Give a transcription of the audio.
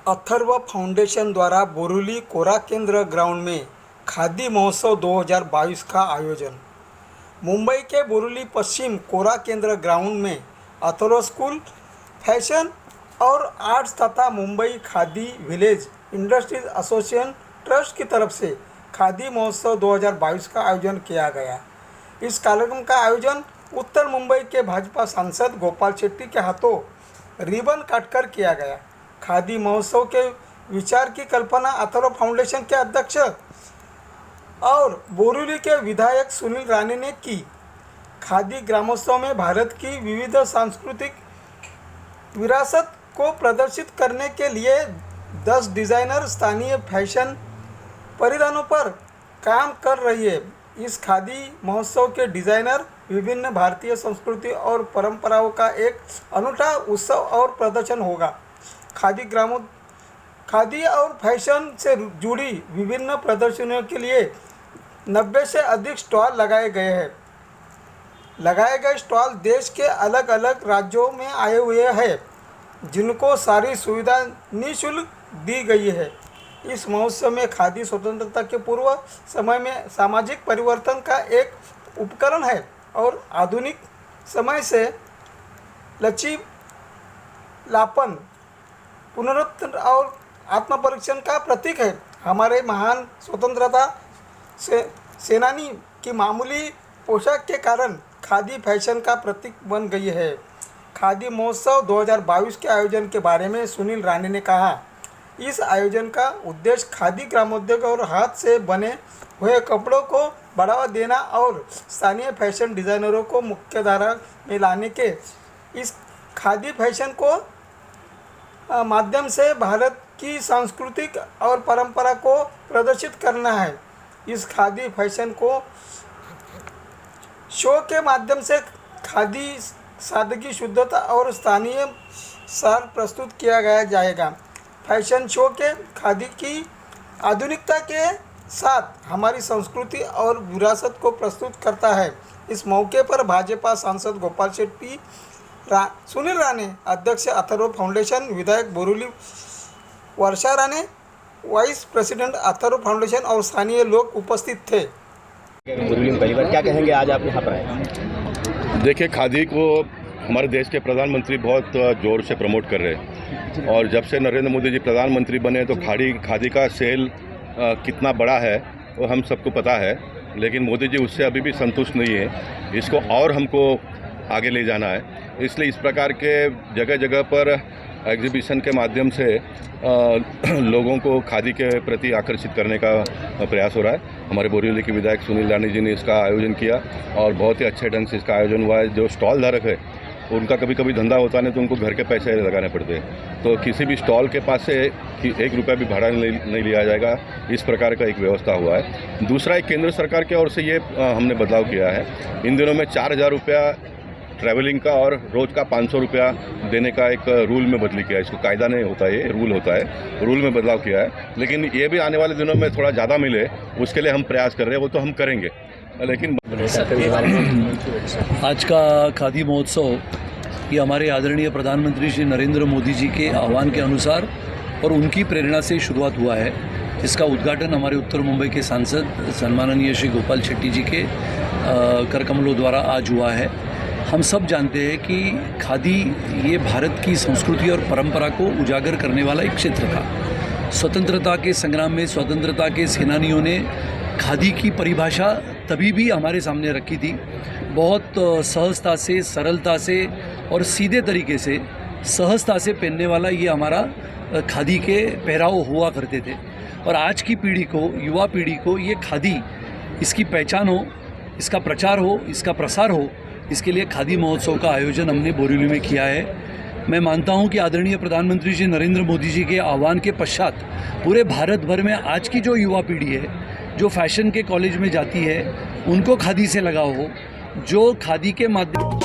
Atharva foundation द्वारा बोरिवली कोरा केंद्र ground में खादी महोत्सव 2022 का आयोजन। मुंबई के बोरिवली पश्चिम कोरा केंद्र ग्राउंड में अथर्व स्कूल फैशन और आर्ट्स तथा Mumbai khadi village industries association trust की तरफ से खादी महोत्सव 2022 का आयोजन किया गया। इस कार्यक्रम का आयोजन उत्तर मुंबई के भाजपा सांसद गोपाल शेट्टी के हाथों रिबन काटकर किया गया। खादी महोत्सव के विचार की कल्पना अथर्व फाउंडेशन के अध्यक्ष और बोरिवली के विधायक सुनील राणे ने की। खादी ग्रामोत्सव में भारत की विविध सांस्कृतिक विरासत को प्रदर्शित करने के लिए 10 डिज़ाइनर स्थानीय फैशन परिधानों पर काम कर रही है। इस खादी महोत्सव के डिज़ाइनर विभिन्न भारतीय संस्कृति और परंपराओं का एक अनूठा उत्सव और प्रदर्शन होगा। खादी और फैशन से जुड़ी विभिन्न प्रदर्शनियों के लिए 90 से अधिक स्टॉल लगाए गए हैं। लगाए गए स्टॉल देश के अलग अलग राज्यों में आए हुए हैं, जिनको सारी सुविधा निःशुल्क दी गई है। इस महोत्सव में खादी स्वतंत्रता के पूर्व समय में सामाजिक परिवर्तन का एक उपकरण है और आधुनिक समय से लचीलापन, पुनरुत्थान और आत्मपरीक्षण का प्रतीक है। हमारे महान स्वतंत्रता सेनानी की मामूली पोशाक के कारण खादी फैशन का प्रतीक बन गई है। खादी महोत्सव 2022 के आयोजन के बारे में सुनील राणे ने कहा, इस आयोजन का उद्देश्य खादी ग्रामोद्योग और हाथ से बने हुए कपड़ों को बढ़ावा देना और स्थानीय फैशन डिज़ाइनरों को मुख्यधारा में लाने के इस खादी फैशन को माध्यम से भारत की सांस्कृतिक और परंपरा को प्रदर्शित करना है। इस खादी फैशन को शो के माध्यम से खादी सादगी, शुद्धता और स्थानीय सार प्रस्तुत किया जाएगा। फैशन शो के खादी की आधुनिकता के साथ हमारी संस्कृति और विरासत को प्रस्तुत करता है। इस मौके पर भाजपा सांसद गोपाल शेट्टी, सुनील राणे अध्यक्ष अथर्व फाउंडेशन, विधायक Borivali Varsha Rane, vice president Atharva foundation और स्थानीय लोग उपस्थित थे। बोरिवली में पहली बार क्या कहेंगे, आज आप यहाँ पर आए? देखिए, खादी को हमारे देश के प्रधानमंत्री बहुत जोर से प्रमोट कर रहे हैं और जब से नरेंद्र मोदी जी प्रधानमंत्री बने तो खादी का सेल कितना बड़ा है वो हम सबको पता है, लेकिन मोदी जी उससे अभी भी संतुष्ट नहीं है। इसको और हमको आगे ले जाना है, इसलिए इस प्रकार के जगह जगह पर एग्जीबिशन के माध्यम से लोगों को खादी के प्रति आकर्षित करने का प्रयास हो रहा है। हमारे बोरिवली के विधायक सुनील राणे जी ने इसका आयोजन किया और बहुत ही अच्छे ढंग से इसका आयोजन हुआ है। जो स्टॉल धारक है उनका कभी कभी धंधा होता नहीं तो उनको घर के पैसे लगाने पड़ते हैं, तो किसी भी स्टॉल के पास से 1 रुपया भी भाड़ा नहीं लिया जाएगा। इस प्रकार का एक व्यवस्था हुआ है। दूसरा, एक केंद्र सरकार की ओर से ये हमने बदलाव किया है। इन दिनों में 4000 रुपया ट्रैवलिंग का और रोज़ का 500 रुपया देने का एक रूल में बदली किया है। इसको कायदा नहीं होता है, ये रूल होता है, रूल में बदलाव किया है। लेकिन ये भी आने वाले दिनों में थोड़ा ज़्यादा मिले, उसके लिए हम प्रयास कर रहे हैं, वो तो हम करेंगे। लेकिन आज का खादी महोत्सव ये हमारे आदरणीय प्रधानमंत्री श्री नरेंद्र मोदी जी के आह्वान के अनुसार और उनकी प्रेरणा से शुरुआत हुआ है। इसका उद्घाटन हमारे उत्तर मुंबई के सांसद सम्माननीय श्री गोपाल शेट्टी जी के करकमलों द्वारा आज हुआ है। हम सब जानते हैं कि खादी ये भारत की संस्कृति और परंपरा को उजागर करने वाला एक क्षेत्र था। स्वतंत्रता के संग्राम में स्वतंत्रता के सेनानियों ने खादी की परिभाषा तभी भी हमारे सामने रखी थी। बहुत सहजता से, सरलता से और सीधे तरीके से, सहजता से पहनने वाला ये हमारा खादी के पहराव हुआ करते थे। और आज की पीढ़ी को, युवा पीढ़ी को ये खादी, इसकी पहचान हो, इसका प्रचार हो, इसका प्रसार हो, इसके लिए खादी महोत्सव का आयोजन हमने बोरिवली में किया है। मैं मानता हूं कि आदरणीय प्रधानमंत्री जी नरेंद्र मोदी जी के आह्वान के पश्चात पूरे भारत भर में आज की जो युवा पीढ़ी है, जो फैशन के कॉलेज में जाती है, उनको खादी से लगाव हो, जो खादी के माध्यम